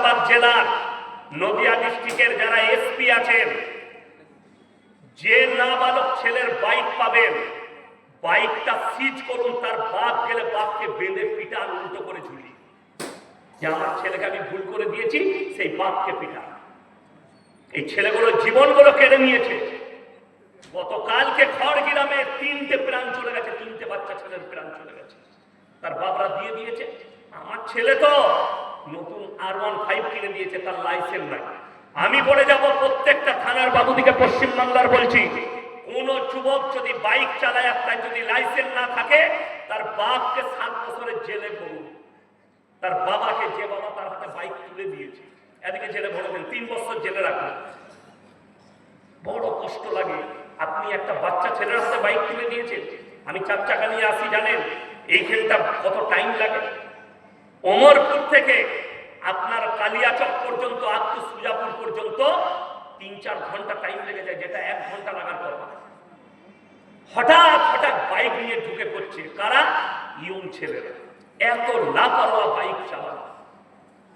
মুর্শিদাবাদ জেলার নদিয়া ডিস্ট্রিক্টের যারা এসপি আছেন, যে নাবালক ছেলের বাইক পাবেন বাইকটা সিজ করুন, তার বাপ গেলে বাপকে বেঁধে পিটান, উল্টো করে ঝুলি, যে আমার ছেলেকে আমি ভুল করে দিয়েছি সেই বাপকে পিটান। এই ছেলেগুলো জীবনগুলো কেড়ে নিয়েছে। গতকালকে খড়গ্রামে 3টে প্রাণ চলে গেছে, 3টে বাচ্চা ছেলের প্রাণ চলে গেছে, তার বাপরা দিয়ে দিয়েছে। আমার ছেলে তো নতুন R15 কিনে দিয়েছে, তার লাইসেন্স নাই। আমি বলে যাব প্রত্যেকটা থানার বাবুদিকে পশ্চিমবাংলার বলছি, কোন যুবক যদি বাইক চালায় তার যদি লাইসেন্স না থাকে তার বাপকে 7 বছরের জেলে করুন। তার বাবাকে, যে বাবা তার হাতে বাইক তুলে দিয়েছে, এদিকে জেলে ভরবেন, 3 বছর জেলে রাখবেন। বড় কষ্ট লাগে। আপনি একটা বাচ্চা ছেলের হাতে বাইক তুলে দিয়েছেন। আমি 4 চাকা নিয়ে আসি, জানেন এইখানটা কত টাইম লাগে? ওমরপুর থেকে আপনার কালিয়াচক পর্যন্ত, আত্মু সুজাপুর পর্যন্ত 3-4 ঘন্টা টাইম লেগে যায়, যেটা 1 ঘন্টা লাগার কথা। হঠাৎ হঠাৎ বাইক নিয়ে ঢুকে পড়ছে কারা? ইয়ং ছেলেরা। এত লাপরোয়া বাইক চালানো।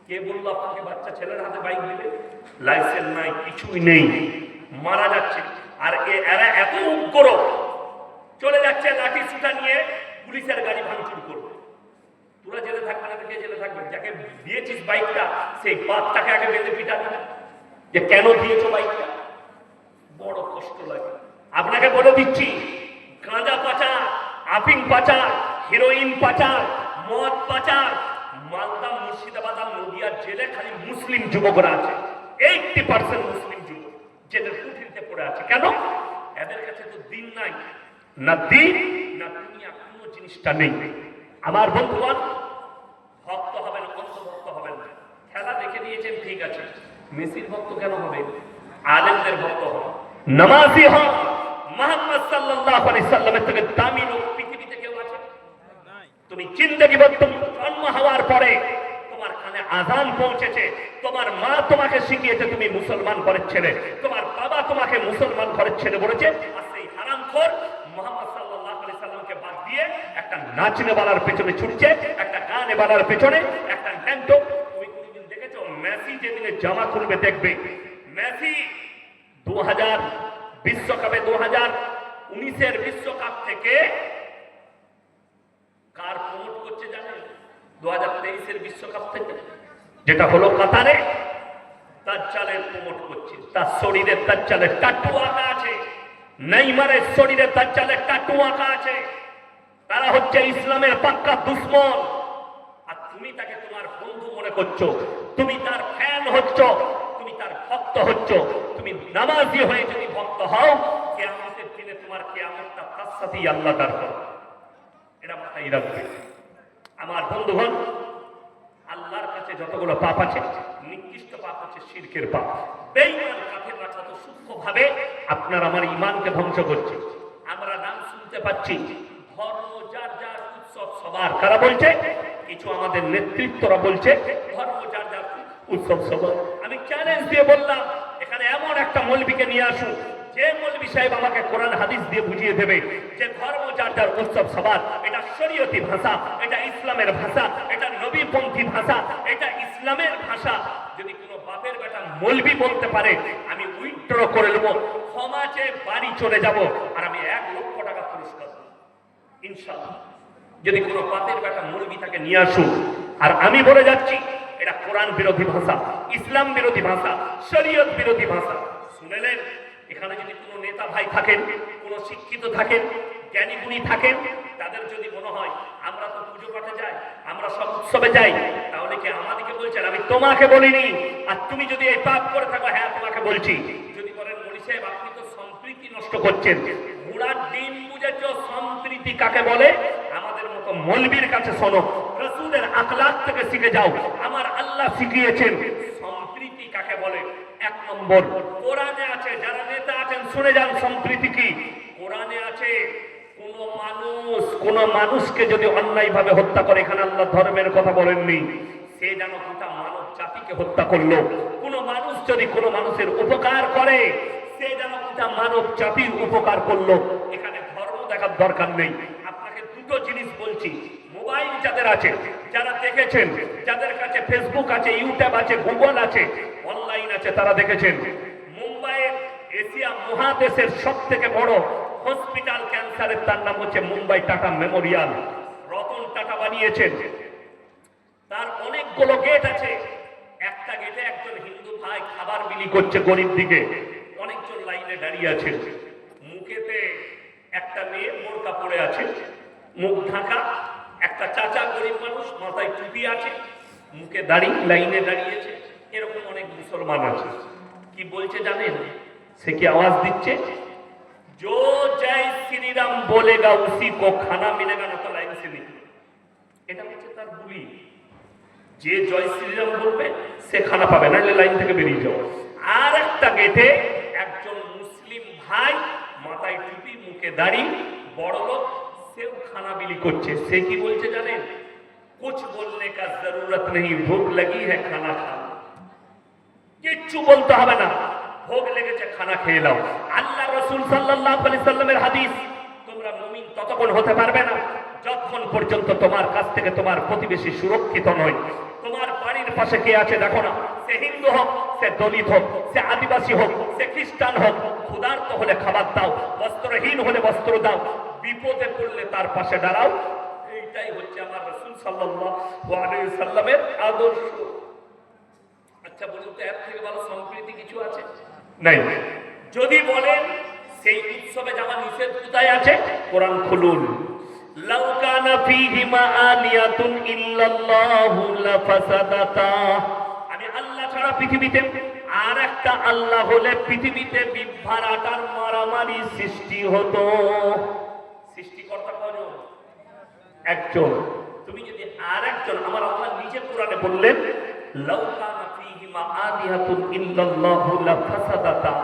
কে বললো আপনাকে বাচ্চা ছেলের হাতে বাইক দিবে? লাইসেন্স নাই, কিছুই নেই, মারা যাচ্ছে। আর এরা এত উগ্র, চলে যাচ্ছে লাঠি সুটা নিয়ে পুলিশের গাড়ি ভাঙচুর করবে। তোরা জেলে থাকবে না, কে জেলে থাকবে? যাকে দিয়েছিস বাইকটা সেই বাপটাকে আগে বেঁধে পিটা দিবে, যে কেন দিয়েছো বাইকটা। বড় কষ্ট লাগে। আপনাকে বলে দিচ্ছি, গাঁজা পাচার, আফিং পাচার, হিরোইন পাচার, মদ পাচার, মালদা, মুর্শিদাবাদ আর নদিয়ার জেলে খালি মুসলিম যুবকরা আছে। 80% মুসলিম যুবক জেলের কুঠিতে পড়ে আছে। কেন? এদের কাছে তো দিন নাই, না দিন না দুনিয়া, কোনো জিনিসটা নেই। আমার বন্ধুগণ, ভক্ত হবেন, অন্ধভক্ত হবেন না। খেলা দেখে দিয়েছেন, ঠিক আছে, মেসির ভক্ত কেন হবে? আলেমদের ভক্ত হন, নামাজি হন। মুহাম্মদ সাল্লাল্লাহু আলাইহি সাল্লামের থেকে দামি লোক পৃথিবীতে কেউ আছে? তুমি জিন্দেগি জন্ম হওয়ার পরে তোমার কানে আযান পৌঁছেছে, তোমার মা তোমাকে শিখিয়েছে তুমি মুসলমান ঘরের ছেলে, তোমার বাবা তোমাকে মুসলমান ঘরের ছেলে বলেছে। আর সেই হারামখোর মুহাম্মদ সাল্লাল্লাহু আলাইহি সাল্লামকে বাদ দিয়ে একটা নাচনেওয়ালার পেছনে ছুটছে, একটা গানেওয়ালার পেছনে, একটা ল্যান্ডো। তুমি কোনদিন দেখেছো মেসি যেদিনে জামা খুলবে দেখবে, মেসি 2000 বিশ্বকাপে 2019-এর বিশ্বকাপ থেকে কার প্রমোট করছে জানেন? 2023-এর বিশ্বকাপ থেকে যেটা হলো কাতারে, তার চালের প্রমোট করছে। তার শরীরে তার চালের টাটু আঁকা আছে, নেইমারের শরীরে তার চালের টাটু আঁকা আছে। তারা হচ্ছে ইসলামের পাক্কা দুশ্মন। আর তুমি তাকে তোমার বন্ধু মনে করছো, তুমি তার ফ্যান হচ্ছ, তুমি তার ভক্ত হচ্ছ। তুমি নামাজি হয়ে যদি ভক্ত হও, কিয়ামতের দিনে তোমার কিয়ামতটা তার সাথেই আল্লাহ দাঁড় করবে। এটা মাথায় রাখবে। আমার বন্ধুগণ, আল্লাহর কাছে যতগুলো পাপ আছে, নিকৃষ্ট পাপ হচ্ছে শিরকের পাপ। বেঈমান কাফেররা কত সূক্ষ্মভাবে আপনার আমার ঈমানকে ধ্বংস করছে। আমরা নাম শুনতে পাচ্ছি, ধর্ম যার যার, উৎসব সবার। কারা বলছে? কিছু আমাদের নেতৃত্বরা বলছে ধর্ম যার যার, উৎসব সবার। আমি চ্যালেঞ্জ দিয়ে বললাম, এখানে এমন একটা মৌলবীকে নিয়ে আসুন, যে মৌলবী সাহেব আমাকে কোরআন হাদিস দিয়ে বুঝিয়ে দেবে যে ধর্ম যার যার, উৎসব সবার। এটা শরীয়তি ভাষা, এটা ইসলামের ভাষা, এটা নবীপন্থী ভাষা, এটা ইসলামের ভাষা। যদি কোনো বাপের বেটা মৌলবী বলতে পারে, আমি উইথড্র করে নেব, ক্ষমা চেয়ে বাড়ি চলে যাব, আর আমি 1 লক্ষ টাকা পুরস্কার দেব ইনশাআল্লাহ। যদি কোনো বাপের বেটা মৌলবী তাকে নিয়ে আসুন। আর আমি বলে যাচ্ছি, এটা কোরআন বিরোধী ভাষা, ইসলাম বিরোধী ভাষা, শরীয়ত বিরোধী ভাষা। শুনেলেন? এখানে যদি কোনো নেতা ভাই থাকেন, কোনো শিক্ষিত থাকেন, জ্ঞানী গুণী থাকেন, তাদের যদি মনে হয় আমরা তো পুজো পাঠে যাই, আমরা সব উৎসবে যাই, তাহলে কি আমাদেরকে বলছেন? আমি তোমাকে বলিনি। আর তুমি যদি এই পাপ করে থাকো, হ্যাঁ তোমাকে বলছি। যদি বলেন মৌলভী সাহেব আপনি তো সম্প্রীতি নষ্ট করছেন, ঘোড়ার ডিম বুঝেছ সম্প্রীতি কাকে বলে? আমাদের মতো মৌলবীর কাছে শোনো, রাসূলের আখলাক থেকে শিখে যাও। আমার আল্লাহ শিখিয়েছেন সম্প্রীতি কাকে বলে। 1 নম্বর কোরআনে আছে, যারা নেতা আছেন শুনে যান সম্প্রীতি কি। কোরআনে আছে, কোন মানুষকে যদি অন্যায় ভাবে হত্যা করে, এখানে আল্লাহ ধর্মের কথা বলেননি, সে যেন গোটা মানব জাতিকে হত্যা করলো। কোন মানুষ যদি কোন মানুষের উপকার করে, সে যেন গোটা মানব জাতির উপকার করলো। এখানে ধর্ম দেখার দরকার নেই। আপনাকে দুটো জিনিস বলছি, মোবাইল যাদের আছে, যারা দেখেছেন, যাদের কাছে ফেসবুক আছে, ইউটিউব আছে, গুগল আছে, অনলাইন আছে, তারা দেখেছেন মুম্বাইয়ের এশিয়া মহাদেশের সব থেকে বড় হসপিটাল ক্যান্সারের, তার নাম হচ্ছে মুম্বাই টাটা মেমোরিয়াল। রতন টাটা বানিয়েছেন। তার অনেকগুলো গেট আছে। একটা গেটে একজন হিন্দু ভাই খাবার বিলি করছে গরিব দিকে, অনেকজন লাইনে দাঁড়িয়ে আছে। মুখেতে একটা মেয়ে বোরকা পরে আছে, মুখ ঢাকা। একটা চাচা গরিব মানুষ, মাথায় টুপি আছে, মুখে দাড়ি, লাইনে দাঁড়িয়েছে। এরকম অনেক মুসলমান আছে। কি বলছে জানেন? সে কি আওয়াজ দিচ্ছে, जो जय श्री राम बोलेगा उसी को खाना मिलेगा, ना तो लाइन से निकलो। এটা হচ্ছে তার বুলি। যে জয় শ্রীরাম বলবে সে খানা পাবে, না লাইন থেকে বেরিয়ে যাও। আর একটা গেটে একজন মুসলিম ভাই, মাথায় টুপি, মুখে দাড়ি, বড় লোক, সেও খানা বিলি করছে। সে কি বলছে জানেন? कुछ बोलने का जरूरत नहीं, भूख लगी है खाना खाओ। কিচ্ছু বলতে হবে না, ভোগ লেগেছে, খানা খেয়ে নাও। আল্লাহ রাসূল সাল্লাল্লাহু আলাইহি সাল্লামের হাদিস, তোমরা মুমিন ততক্ষণ হতে পারবে না যতক্ষণ পর্যন্ত তোমার কাছ থেকে তোমার প্রতিবেশী সুরক্ষিত নয়। তোমার বাড়ির পাশে কে আছে দেখো না, সে হিন্দু হোক, সে দলিত হোক, সে আদিবাসী হোক, সে খ্রিস্টান হোক, ক্ষুধার্ত হলে খাবার দাও, বস্ত্রহীন হলে বস্ত্র দাও, বিপদে পড়লে তার পাশে দাঁড়াও। এইটাই হচ্ছে আমার রাসূল সাল্লাল্লাহু আলাইহি সাল্লামের আদর্শ। আচ্ছা বলুন তো, এর থেকে ভালো সম্প্রীতি কিছু আছে? নাই। যদি বলেন সেই উৎসবে যাওয়া নিষেধ কোথায় আছে? কোরআন খুলুন। লাউ কানা ফীহিমা আলিয়াতুন ইল্লাল্লাহু লাফাসাদাতা। আমি আল্লাহ ছাড়া পৃথিবীতে আর একটা আল্লাহ হলে পৃথিবীতে বিভ্রাটার মারামারি সৃষ্টি হতো। সৃষ্টিকর্তা কজন? একজন। তুমি যদি আর একজন, আমার আল্লাহ নিজে কোরআনে বললেন লাউ কানা ফীহিমা আলিয়াতুন ইল্লাল্লাহু লাফাসাদাতা।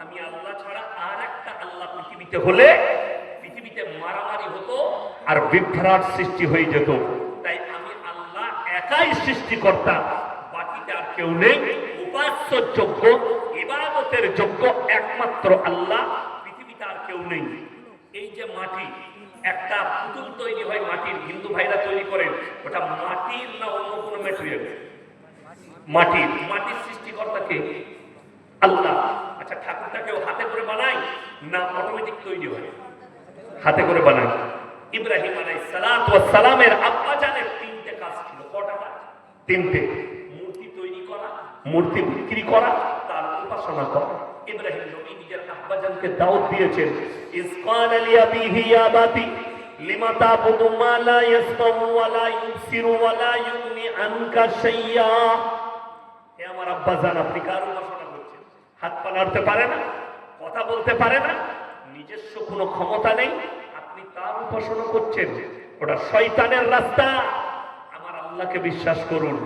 আমি আল্লাহ ছাড়া আর একটা আল্লাহ পৃথিবীতে হলে পৃথিবীতে মারামারি হতো আর বিভ্রাট সৃষ্টি হয়ে যেত। তাই আমি আল্লাহ একাই সৃষ্টিকর্তা, বাকিতে আর কেউ নেই। উপাস্য যোগ্য, ইবাদতের যোগ্য একমাত্র আল্লাহ, পৃথিবীতে আর কেউ নেই। এই যে মাটি, একটা পুতুল তৈরি হয় মাটির, হিন্দু ভাইরা তৈরি করেন, ওটা মাটির না অন্য কোনো ম্যাটেরিয়াল? মাটির। মাটির সৃষ্টিকর্তা কে? আল্লাহ। আচ্ছা, ঠাকুরটাকেও হাতে করে বানাই না অটোমেটিক তৈরি হয়? হাতে করে বানাই। ইব্রাহিম আলাইহিস সালাতু ওয়াস সালামের আব্বা জানের তিনটে কাজ ছিল। কটা কাজ? তিনটে। মূর্তি তৈরি করা, মূর্তি বিক্রি করা, তার উপাসনা করা। ইব্রাহিম নবী নিজের আব্বা জানকে দাওয়াত দিয়েছেন, ইসকাল লিয়াবিহি ইয়া বাতি লিমা তাবুদু মা লা ইয়াসমাউ ওয়া লা ইউবসিরু ওয়া লা ইউগনি আনকা শাইয়া। হে আমার আব্বা জান, আপনি কার উপাসনা করছেন? হাত পা নাড়তে পারে না, কথা বলতে পারে না, নিজস্ব কোনো ক্ষমতা নেই, আপনি তার উপাসনা করছেন। ওটা শয়তানের রাস্তা। আমার আল্লাহকে বিশ্বাস করুন,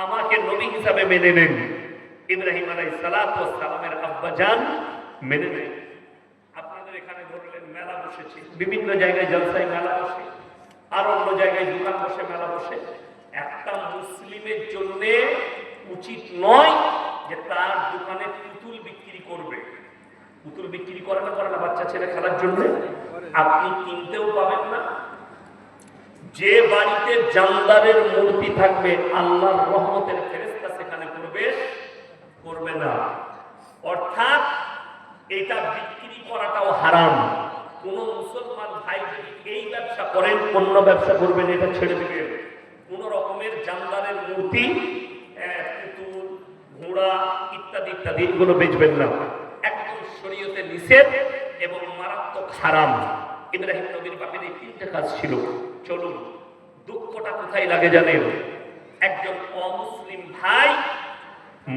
আমাকে নবী হিসাবে মেনে নেন। ইব্রাহিম আলাইহিস সালাতু ওয়াস সালামের আব্বা জান মেনে নেন। আপনাদের এখানে ধরলেন মেলা বসেছে, বিভিন্ন জায়গায় জলসায় মেলা বসে, আর অন্য জায়গায় দোকান বসে, মেলা বসে। একটা মুসলিমের জন্য উচিত নয় যে তার দোকানে পুতুল বিক্রি করবে। পুতুল বিক্রি করে না বাচ্চা ছেলে খেলার জন্য? আপনি কিনতেও পাবেন না। যে বাড়িতে জানদারের মূর্তি থাকবে, আল্লাহর রহমতের ফেরেশতা সেখানে প্রবেশ করবে না। অর্থাৎ এটা বিক্রি করাটাও হারাম। কোন মুসলমান ভাই যদি এই ব্যবসা করেন, অন্য ব্যবসা করবেন, এটা ছেড়ে দিবেন। কোন রকমের জানদারের মূর্তি, পুতুল, ঘোড়া ইত্যাদি ইত্যাদি এগুলো বেচবেন না। একদম শরীয়তে নিষেধ এবং মারাত্মক হারাম। ইব্রাহিম নবীর বাপের এই তিনটে কাজ ছিল। চলুন, দুঃখটা কোথায় লাগে জানেন? একজন অমুসলিম ভাই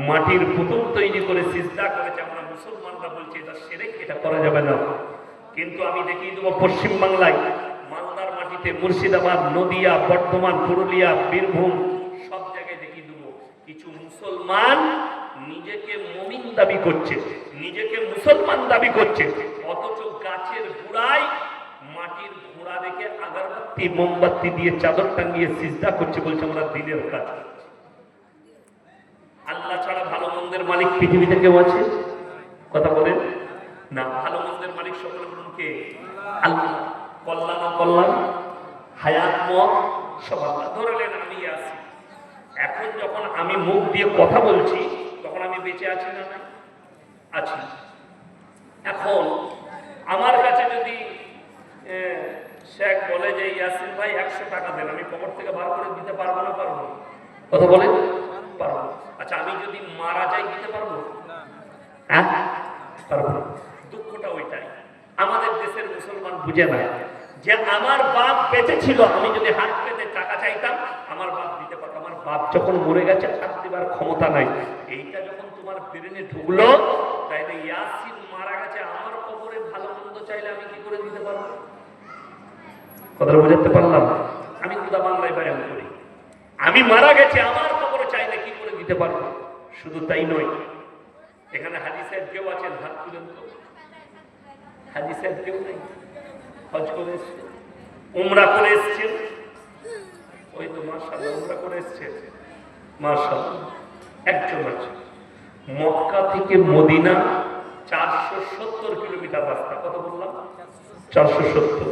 মাটির পুতুল তৈরি করে সিজদা করেছে। আমরা মুসলমানরা বলছি এটা শিরক, এটা করা যাবে না। কিন্তু আমি দেখিয়ে দেবো পশ্চিম বাংলায়, মালদার মাটিতে, মুর্শিদাবাদ, নদিয়া, বর্ধমান, পুরুলিয়া, বীরভূম, সব জায়গায় দেখিয়ে দেবো কিছু মুসলমান নিজেকে মুমিন দাবি করছে, নিজেকে মুসলমান দাবি করছে, অথচ গাছের গোড়ায় মাটির ঘোড়া রেখে আগরবাতি মোমবাতি দিয়ে চাদর টাঙিয়ে সিজদা করছে, বলছে আমরা দিনের কাজ করছি। আল্লাহ ছাড়া ভালো মন্দের মালিক পৃথিবীতে কেউ আছে? কথা বলেন না। ভালো মন্দের মালিক সকলে বলুন কে? আল্লাহ। কল্যাণ অকল্যাণ, হায়াত মত সব আল্লাহ। ধরে যখন আমি মুখ দিয়ে কথা বলছি তখন আমি বেঁচে আছি না নাই? আছি। এখন আমার কাছে যদি শেখ বলে যে ইয়াসিন ভাই 100 টাকা দেন, আমি পকেট থেকে বার করে দিতে পারবো না? পারবো? কথা বলে পারবো। আচ্ছা, আমি যদি মারা যাই দিতে পারবো? হ্যাঁ, পারবো। দুঃখটা ওইটাই, আমাদের দেশের মুসলমান বুঝে না যে আমার বাপ বেঁচে ছিল, আমি যদি হাত পেতে টাকা চাইতাম আমার বাপ দিতে পারতো। আমার বাপ যখন মরে গেছে হাত দেবার ক্ষমতা নাই। এইটা যখন তোমার ব্রেনে ঢুকলো, তাইলে ইয়াসিন মারা গেছে, আমার কবরে ভালো মন্দ চাইলে আমি কি করে দিতে পারবো? কথাটা বুঝাতে পারলাম? আমি খুদা বাংলায় বায়ান করি, আমি মারা গেছে আমার কবরে চাইলে কি করে দিতে পারবো? শুধু তাই নয়, এখানে হাজী সাহেব কেউ আছেন? হাত তুলেন তো। হাজী সাহেব কেউ নেই? হজ করে এসছে, উমরা করে এসছেন? ওই তো মাশাআল্লাহ, উমরা করে এসছেন, মাশাআল্লাহ। একজন আছে। মক্কা থেকে মদিনা 470 কিলোমিটার রাস্তা। কত বললাম? 470।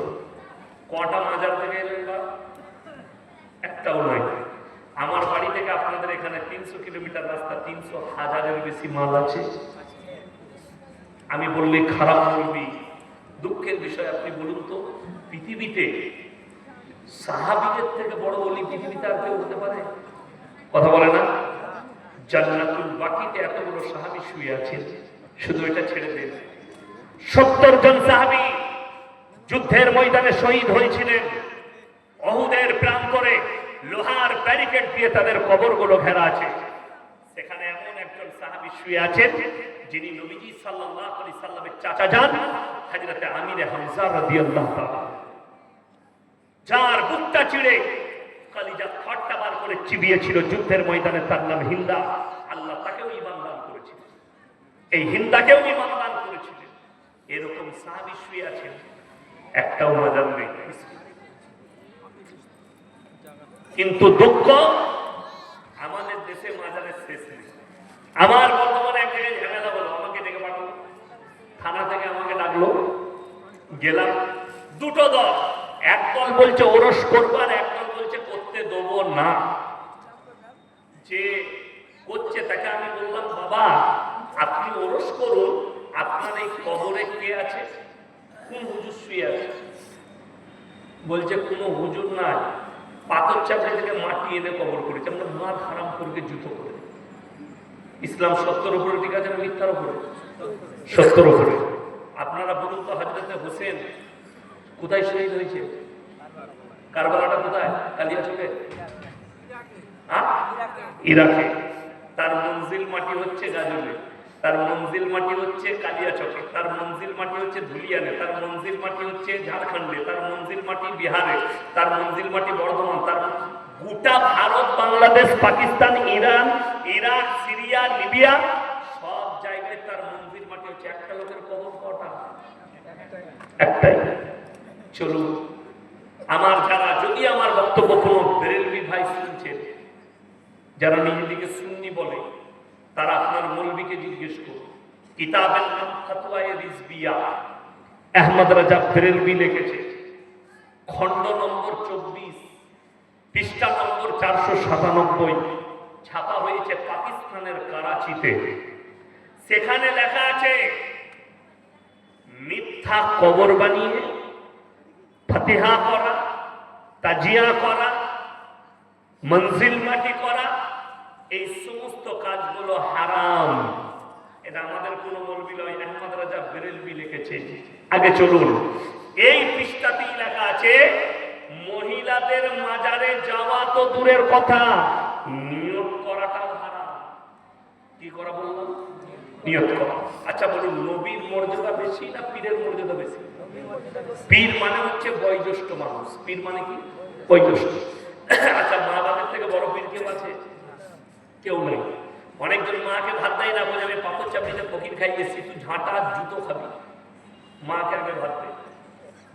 কটা মাজার থেকে এলেন? বা একটাও নাই। আমার বাড়ি থেকে আপনাদের এখানে 300 কিলোমিটার রাস্তা, 300,000-এর বেশি মাল আছে। আমি বললে খারাপ বলবি। দুঃখের বিষয়, আপনি বলুন তো, পৃথিবীতে সাহাবীদের থেকে বড় ওলি পৃথিবীতে আর কেউ হতে পারে? কথা বলে না? জান্নাতুল বাকিতে এত বড় সাহাবী শুয়ে আছেন। শুধু এটা ছেড়ে দেন, 70 জন সাহাবী যুদ্ধের ময়দানে শহীদ হয়েছিলেন। উহুদের প্রান্তরে লোহার ব্যারিকেড দিয়ে তাদের কবরগুলো ঘেরা আছে। সেখানে এমন একজন সাহাবী শুয়ে আছেন যিনি নবীজি সাল্লাল্লাহু আলাইহি সাল্লামের চাচা যান, হযরত আমির হামজা রাদিয়াল্লাহু তাআলা, যার বুকটা চিড়ে কলিজা ফাটটা বার করে চিবিয়েছিল যুদ্ধের ময়দানে। তার নাম হিন্দা। আল্লাহ তাকেও ঈমান দান করেছিলেন, এই হিন্দাকেও ঈমান দান করেছিলেন। এরকম সাহাবী শুয়ে আছেন, একটাও মাজার নেই। কিন্তু দুঃখ, আমাদের দেশে মাজারের শেষ নেই। আমার বর্তমানে এক জায়গায় ঝামেলা হলো, আমাকে ডেকে পাঠালো, থানা থেকে আমাকে ডাকলো, গেলাম। দুটো দল, এক দল বলছে ওরস করবো আর এক দল বলছে করতে দেবো না। যে করছে তাকে আমি বললাম, বাবা আপনি ওরস করুন, আপনার এই কবরে কে আছে? কোন হুজুর শুয়ে আছে? বলছে কোনো হুজুর নাই, পাথর চাপড়ে থেকে মাটি এনে কবর করেছে। আমরা মার হারাম করকে জুতো করে। ইসলাম সত্যের উপরে ঠিক আছে না মিথ্যার উপরে? সত্যের উপরে। আপনারা বলুন তো, হযরত হোসেন কোথায় শহীদ হয়েছে? কারবালাটা কোথায়? কালিয়াচকে? ইরাকে। তার মঞ্জিল মাটি হচ্ছে গাজলে, তার মঞ্জিল মাটি হচ্ছে কালিয়াচকে, তার মঞ্জিল মাটি হচ্ছে ধুলিয়ানে, তার মঞ্জিল মাটি হচ্ছে ঝাড়খণ্ডে, তার মঞ্জিল মাটি বিহারে, তার মঞ্জিল মাটি বর্ধমান। তার গোটা Bharat, Bangladesh, Pakistan, Iran, Iraq, Syria, Libya সব জায়গায় তার মঞ্জিল মাটি হচ্ছে। একটা লোকের কবর কটা? একটাই। চলুন, আমার যারা, যদি আমার বক্তব্য কোনো বেরেলভি ভাই শুনছেন, যারা নিজেদেরকে সুন্নি বলে, তারা আপনার মৌলবীকে জিজ্ঞেস করুন। কিতাবের নাম ফতওয়ায়ে রিজভিয়া, আহমদ রাজা বেরেলভি লিখেছে, খণ্ড নম্বর 24, পৃষ্ঠা নম্বর 497, ছাপা হয়েছে পাকিস্তানের করাচিতে। সেখানে লেখা আছে, মিথ্যা কবর বানিয়ে ফাতিহা করা, তাজিয়া করা, মঞ্জিল মাটি করা, এই সমস্ত কাজগুলো হারাম। এটা আমাদের কোন মৌলবী নয়, আহমদ রাজা বেরেলভি লিখেছে। আগে চলুন, এই পৃষ্ঠাতেই লেখা আছে, মহিলাদের মাজারে যাওয়া তো দূরের কথা, নিয়ত করাটাও হারাম। কি করা বললাম? নিয়ত করা। আচ্ছা বলুন, নবীর মর্যাদা বেশি না পীরের মর্যাদা বেশি? পীর মানে হচ্ছে বয়োজ্যেষ্ঠ মানুষ। পীর মানে কি? বয়োজ্যেষ্ঠ। আচ্ছা, মা বাবার থেকে বড় পীর কেউ আছে? কেউ নেই। অনেকজন মাকে ভাত দেয় না, বলে আমি পাথর চাপড়িতে ফকির খাইয়েছি, তুই ঝাঁটা জুতো খাবি। মাকে আগে ভাত দেয়।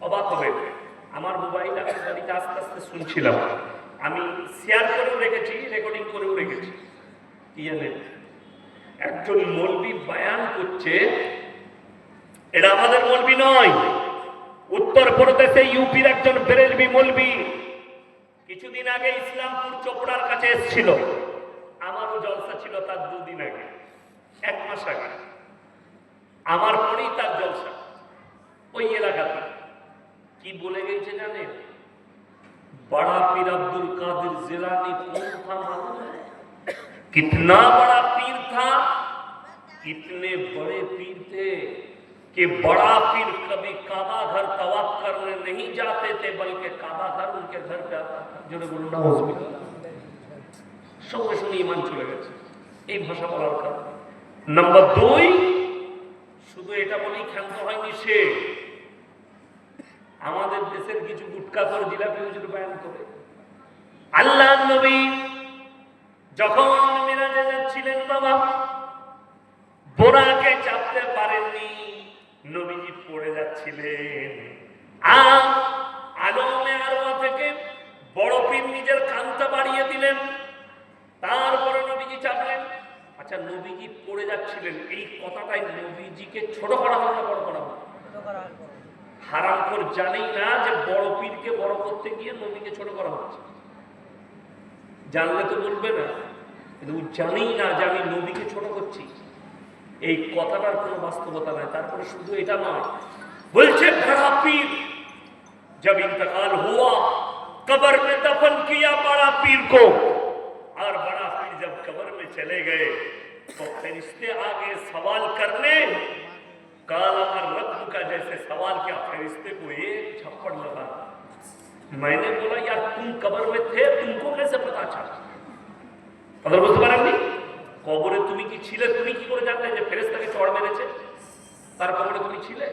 অবাক হবে, আমার মোবাইল আমি গাড়িতে আস্তে আস্তে শুনছিলাম, আমি শেয়ার করেও রেখেছি, রেকর্ডিং করেও রেখেছি। কি জানেন, একজন মৌলবী বায়ান করছে, এটা আমাদের মৌলবী নয়, উত্তরপ্রদেশে ইউপির একজন বেরেলভি মৌলবী কিছুদিন আগে ইসলামপুর চোপড়ার কাছে এসেছিল। ছিল তার 2 দিন আগে, 1 মাস আগে, আমার পরেই তার জলসা ওই এলাকাতে। কি বলে গেছে জানেন? बड़ा पीर अब्दुल कादिर जिलानी कौन था मालूम है? कितना बड़ा पीर था, कितने बड़े पीर थे कि बड़ा पीर कभी काबा घर तवाफ करने नहीं जाते थे, बल्कि काबा घर उनके घर पे आता था। जो बोलना সঙ্গে সঙ্গে ইমান চলে গেছে এই ভাষা বলার কারণে। নাম্বার 2, শুধু এটা বলেই ক্ষান্ত হয়নি সে, আমাদের দেশের কিছু গুটকা করে জিলাপি হুজুর বয়ান করে। আল্লাহ নবী যখন মিরাজে যাচ্ছিলেন বাবা, বোরাকে চাপতে পারেননি, নবীজি পড়ে যাচ্ছিলেন। আলমে আরওয়া থেকে বড় পীর নিজের কানটা বাড়িয়ে দিলেন, তারপরে নবীজি চাপলেন। আচ্ছা, নবীজি পড়ে যাচ্ছিলেন, এই কথাটাই নবীজিকে ছোট করা হয় না বড় করা হয়? হারামখোর জানেই না যে বড় পীরকে বড় করতে গিয়ে নবীকে ছোট করা হচ্ছে। জানলে তো বলবে না, কিন্তু জানেই না যে আমি নবীকে ছোট করছি। এই কথাটার কোনো বাস্তবতা নাই। তারপরে শুধু এটা নয়, বলছে বড়া পীর जब इंतकाल हुआ कब्र में दफन किया बड़ा पीर को, और बड़ा पीर जब कब्र में चले गए तो फरिश्ते आ गए सवाल करने। काला और रब का जैसे सवाल किया, फरिश्ते को एक थप्पड़ लगा। मैंने बोला यार तुम कब्र में थे, तुमको कैसे पता चला? কথা বুঝতে পারেননি? কবরে তুমি কি ছিলে? তুমি কি করে জানলে যে ফেরেশতাকে চড় মেরেছে? তার কবরে তুমি ছিলে?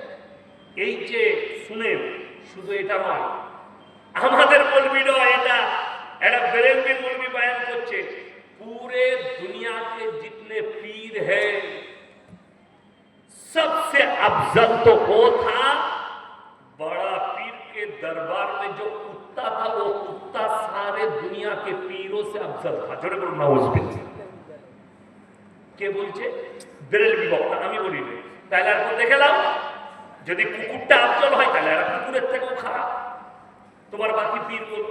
এই যে শুনে শুধু এটা নয়, আমাদের মৌলবী নয়, এটা বেরেলভী মৌলবী বয়ান করছে, पूरे दुनिया के जितने पीर हैं सबसे अफजल तो वो था, बड़ा पीर के दरबार में जो कुत्ता था वो कुत्ता सारे दुनिया के पीरों से अफजल था। जोरे बोलो नाउजुबिल्लाह। কে বলছে? বেরেলভী বক্তা, আমি বলি না। তাহলে আর দেখে নাও, যদি কুকুরটা আফজল হয় তাহলে আর কুকুরের থেকেও খারাপ। তোমার বাকি পীর বলো,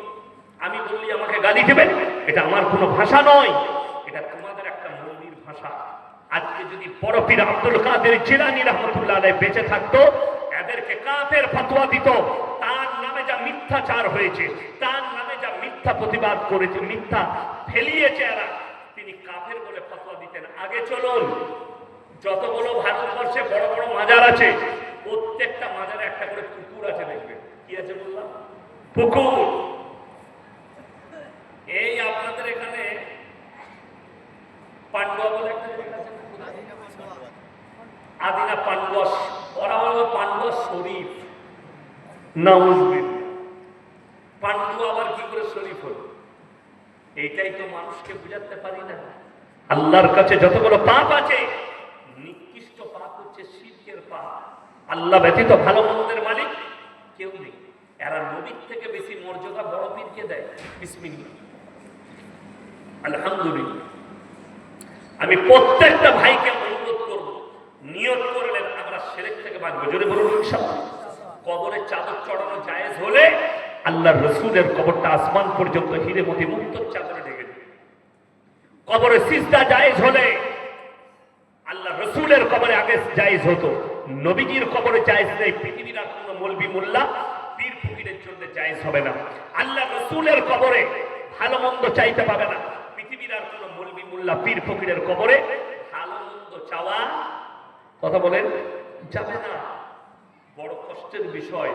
আমি বললি আমাকে গালি দেবেন, এটা আমার কোনো ভাষা নয়, এটা তোমাদের একটা মৌলির ভাষা। আজকে যদি বড় পীর আব্দুল কাদের জিলানী রাহমাতুল্লাহ আলাইহি বেঁচে থাকতো, এদেরকে কাফের ফতোয়া দিত। তার নামে যা মিথ্যাচার হয়েছে, তার নামে যা মিথ্যা প্রতিবাদ করেছে, মিথ্যা ফেলিয়েছে এরা, তিনি কাফের বলে ফতোয়া দিতেন। আগে চলুন, যতগুলো ভারতবর্ষে বড় বড় মাজার আছে, প্রত্যেকটা মাজারে একটা করে পুকুর আছে, দেখবেন। কি আছে বললাম? পুকুর। এই আপনাদের এখানে পান্ডুয়া বলে একটা জায়গা আছে, আদিনা পান্ডুয়া, ওরা বলে পান্ডুয়া শরীফ। নাউজুবিল্লাহ, পান্ডুয়া আবার কি করে শরীফ হল? এইটাই তো মানুষকে বুঝাতে পারি না। আল্লাহর কাছে যতগুলো পাপ আছে, নিকৃষ্ট পাপ হচ্ছে শিরকের পাপ। আল্লাহ ব্যতীত ভালো মন্দের মালিক কেউ নেই। এরা নবীর থেকে বেশি মর্যাদা বড় পীরকে দেয়। বিসমিল্লাহ, আলহামদুলিল্লাহ। আমি প্রত্যেকটা ভাইকে অনুরোধ করব, নিয়ত করলেন আমরা শিরক থেকে বাঁচবো। জোরে বলুন ইনশাআল্লাহ। কবরে চাদর চড়ানো জায়েজ হলে আল্লাহর রাসূলের কবরটা আসমান পর্যন্ত হিরে মতি মুক্ত চাদরে ঢেকে দেবে। কবরে সিজদা জায়েজ হলে আল্লাহর রাসূলের কবরে আগে জায়েজ হতো, নবীজির কবরে জায়েজ নেই। পৃথিবীর আর কোনো মৌলবী মোল্লা পীর ফকিরের জন্য জায়েজ হবে না। আল্লাহর রাসূলের কবরে ভালো মন্দ চাইতে পাবে না। পৃথিবীর আর কোনো মৌলবী মোল্লা পীর ফকিরের কবরে ভালো মন্দ চাওয়া, কথা বলেন, যাবে না। বড় কষ্টের বিষয়।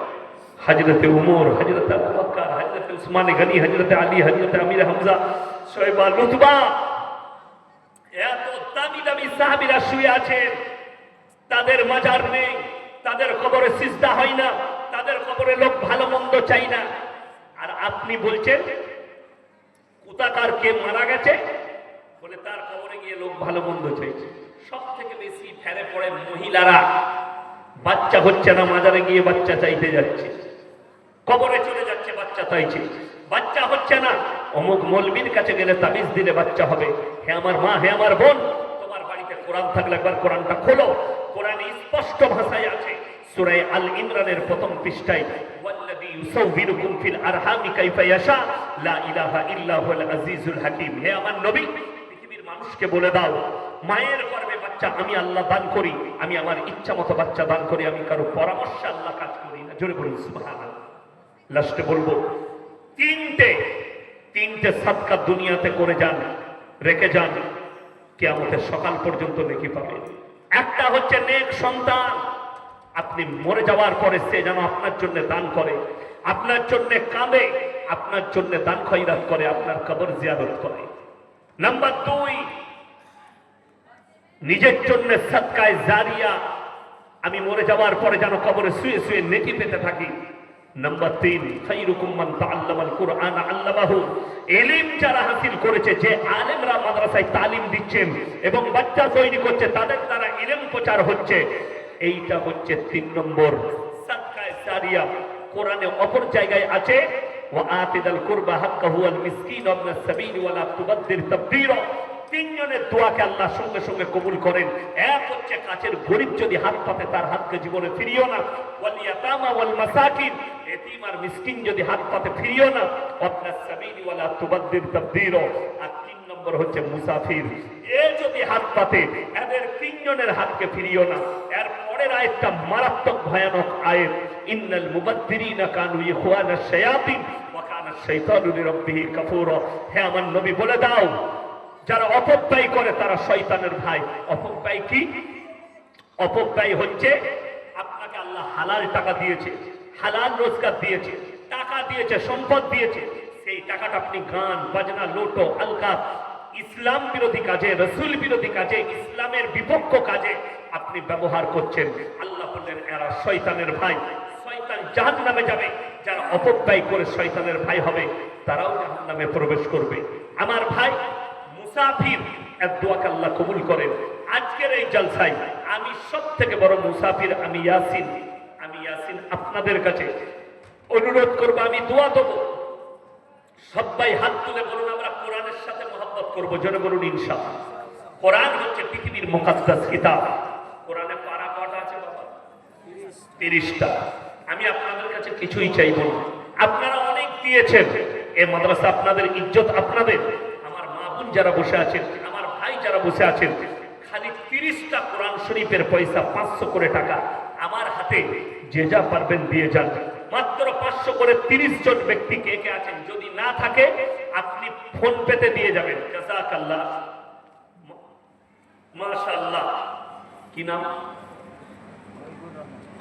হযরতে উমর, হযরতে আবু বকর, হযরতে উসমান গনি, হযরতে আলী, হযরতে আমির হামজা, শোয়েবা, লুতবা, এত দামি দামি সাহাবীরা শুয়ে আছেন, তাদের মাজার নেই, তাদের কবরে সিজদা হয় না, তাদের কবরে লোক ভালো মন্দ চাই না। আর আপনি বলছেন কুতাকার কে মারা গেছে বলে তার কবরে গিয়ে লোক ভালো মন্দ চাইছে। সব থেকে বেশি ফেরে পড়ে মহিলারা। বাচ্চা হচ্ছে না, মাজারে গিয়ে বাচ্চা চাইতে যাচ্ছে, কবরে চলে যাচ্ছে বাচ্চা চাইছে। বাচ্চা হচ্ছে না, অমুক মৌলবীর কাছে গেলে তাবিজ দিলে বাচ্চা হবে। হে আমার মা, হে আমার বোন, তোমার বাড়িতে কোরআন থাকলে একবার কোরআনটা খোলো। কোরআনে স্পষ্ট ভাষায় আছে, সূরা আল ইমরানের প্রথম পৃষ্ঠায়, ওয়াল্লাযী ইউসাউবিরুকুম ফিল আরহামি কাইফা ইয়াশা লা ইলাহা ইল্লা হুয়াল আজিজুল হাকীম। হে আমার নবী, পৃথিবীর মানুষ মানুষকে বলে দাও, মায়ের গর্ভে বাচ্চা আমি আল্লাহ দান করি, আমি আমার ইচ্ছা মতো বাচ্চা দান করি, আমি কারো পরামর্শে আল্লাহ কাজ করি না। জোরে বলুন সুবহানাল্লাহ। লাস্টে বলবো, তিনটে সাদকা দুনিয়াতে করে যান, রেখে যান, কিয়ামতের সকাল পর্যন্ত নেকি পাবেন। একটা হচ্ছে নেক সন্তান, আপনি মরে যাওয়ার পরে সে যেন আপনার জন্য দান করে, আপনার জন্য কাঁদে, আপনার জন্য দান খয়রাত করে, আপনার কবর জিয়ারত করে। নাম্বার 2, নিজের জন্য সাদকায়ে জারিয়া, আমি মরে যাওয়ার পরে যেন কবরে শুয়ে শুয়ে নেকি পেতে থাকি। নাম্বার 3, খায়রুকুম মান তাআল্লামাল কুরআন আল্লামাহু, ইলম যারা হাসিল করেছে, যে আলেমরা মাদ্রাসায় তালিম দিচ্ছেন এবং বাচ্চা তৈরি করছে, তাদের দ্বারা ইলম প্রচার হচ্ছে, এইটা হচ্ছে 3 নম্বর সাদকায়ে জারিয়া। কোরআনে অপর জায়গায় আছে, ওয়া আতিদাল কুরবা হাক্কাহু ওয়াল মিসকিন ওয়া ইবনাস সাবিল ওয়া লা তুবাদদির তাবদীরা। 3 জনের দোয়াকে আল্লাহ সঙ্গে সঙ্গে কবুল করেন। এক হচ্ছে কাছের গরিব যদি হাত পাতে তার হাতকে জীবনে ফিরিও না, ওয়াল ইয়াতামা ওয়াল মাসাকিন, এতিম আর মিসকিন যদি হাত পাতে ফিরিও না, ইবনাস সাবিল ওয়া লা তুবাদদির তাবদীরা। আর 3 নম্বর হচ্ছে মুসাফির, এ যদি হাত পাতে এদের 3 জনের হাতকে ফিরিও না। এর পরের আয়াতটা মারাত্মক ভয়ানক আয়াত, ইন্নাল মুবাদদিরিনা কানু ইখওয়ানাশ শায়াতিন ওয়া কানা শাইতানু লিরাব্বিহি কাফুরা। হে আমার নবী বলে দাও, যারা অপব্যয় করে তারা শয়তানের ভাই। অপব্যয় কি? অপব্যয় হচ্ছে আপনাকে আল্লাহ হালাল টাকা দিয়েছে, হালাল রোজগার দিয়েছে, টাকা দিয়েছে, সম্পদ দিয়েছে, সেই টাকাটা আপনি গান বাজনা, লোটো আলকা, ইসলাম বিরোধী কাজে, রসুল বিরোধী কাজে, ইসলামের বিপক্ষ কাজে আপনি ব্যবহার করছেন। আল্লাহ বললেন এরা শয়তানের ভাই, শয়তান জাহান্নামে যাবে। যারা অপব্যয় করে শয়তানের ভাই হবে তারাও জাহান্নামে প্রবেশ করবে। আমার ভাই মুসাফির, এর দোয়াকে আল্লাহ কবুল করেন। আজকের এই জলসায় আমি সব থেকে বড় মুসাফির, আমি ইয়াসিন আপনাদের কাছে অনুরোধ করব, আমি দোয়া দেবো। সবাই হাত তুলে বলুন আমরা কোরআনের সাথে মহব্বত করবো। জোরে বলুন ইনশাআল্লাহ। কোরআন হচ্ছে পৃথিবীর মুকাদ্দাস কিতাব। কোরআনে পারা কটা আছে বাবা? 30টা। আমি আপনাদের কাছে কিছুই চাইব না, আপনারা অনেক দিয়েছেন, এই মাদ্রাসা আপনাদের, ইজ্জত আপনাদের। আমার মা বোন যারা বসে আছেন, আমার ভাই যারা বসে আছেন, খালি 30টা কোরআন শরীফের পয়সা 500 করে টাকা আমার হাতে যে যা পারবেন দিয়ে যান। মাত্র 500 করে 30 জন ব্যক্তি কে কে আছেন, যদি না থাকে আপনি ফোন পেতে দিয়ে যাবেন। জাযাকাল্লাহ, মাশাআল্লাহ। কি নাম?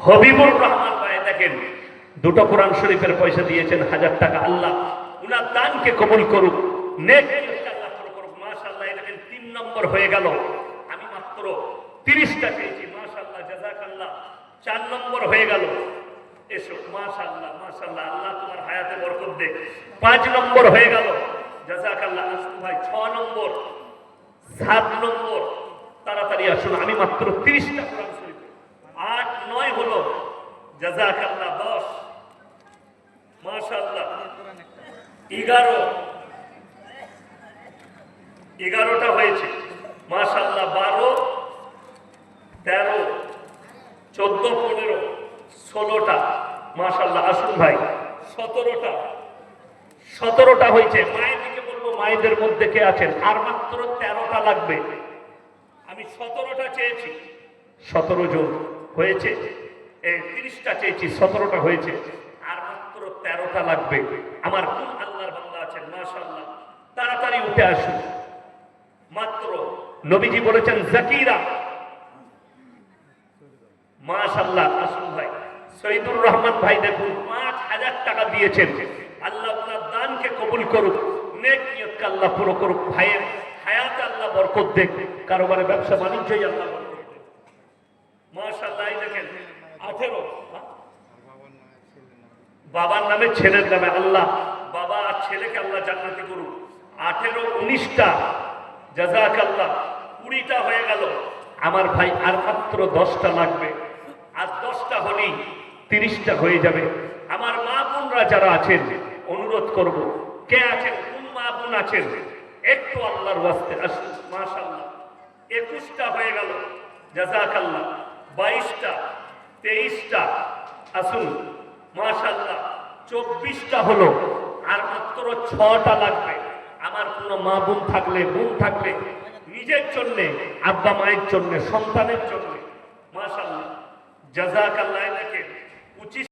হবিবুর রহমান ভাই, দেখেন 2টো কোরআন শরীফের পয়সা দিয়েছেন 1000 টাকা। আল্লাহ উনার দানকে কবুল করুক, নেক আল্লাহ করুক। মাশাআল্লাহ, দেখেন 3 নম্বর হয়ে গেল। আমি মাত্র 30টা পেয়েছি, মাশাআল্লাহ, জাযাকাল্লাহ। 4 নম্বর হয়ে গেল, এসো, মাশাআল্লাহ মাশাআল্লাহ, আল্লাহ তোমার হায়াতে বরকত দেখ। 5 নম্বর হয়ে গেল, জাযাকাল্লাহ। আসুন ভাই, 6 নম্বর, 7 নম্বর, তাড়াতাড়ি আসুন। আমি মাত্র 30টা কোরআন শরীফ। 8, 9 হলো, জাযাকাল্লাহ। 10, মাশাআল্লাহ। 11টা হয়েছে, মাশাআল্লাহ। 12, 13, 14, 15, 16টা, মাশাআল্লাহ। আসুন ভাই, 17টা হয়েছে। মায়ের দিকে বলবো, মায়েদের মধ্যে কে আছেন? আর মাত্র 13টা লাগবে। আমি 17টা চেয়েছি, 17 জন হয়েছে। 30টা চেয়েছি, 17টা হয়েছে, আর মাত্র 13টা লাগবে। আমার কোন আল্লাহর বান্দা আছেন? মাশাআল্লাহ, তাড়াতাড়ি উঠে আসুন। মাত্র নবীজি বলেছেন জাকিরা, মাশাআল্লাহ। আসুন ভাই, শহীদুর রহমান ভাই দেখুন 5000 টাকা দিয়েছেন। আল্লাহ ওনার দানকে কবুল করুক, নেক নিয়তকে আল্লাহ পুরো করুক। ভাইয়ের হায়াতে আল্লাহ বরকত দেখ, কারোবারে ব্যবসা বাণিজ্যই আল্লাহ বরকত দেখ। মাশাআল্লাহ, দেখেন 18, বাবার নামে ছেলের নামে, আল্লাহ বাবা আর ছেলেকে আল্লাহ জান্নাতি করুক। 18, 19টা, জাযাকাল্লাহ। 20টা হয়ে গেল। আমার ভাই আর মাত্র 10টা লাগবে, আর 10টা হলেই 30টা হয়ে যাবে। আমার মা বোনরা যারা আছেন অনুরোধ করব, কে আছেন, কোন মা বোন আছেন, একটু আল্লাহর ওয়াস্তে আসুন। মাশাআল্লাহ, 21টা হয়ে গেল, জাযাকাল্লাহ। 22টা, 23টা, আসুন, মাশাআল্লাহ। 24টা হলো, আর মাত্র 6টা লাগবে। আমার কোনো মা বোন থাকলে নিজের জন্যে, আব্বা মায়ের জন্য, সন্তানের জন্য। মাশাআল্লাহ, জাযাকাল্লাহ।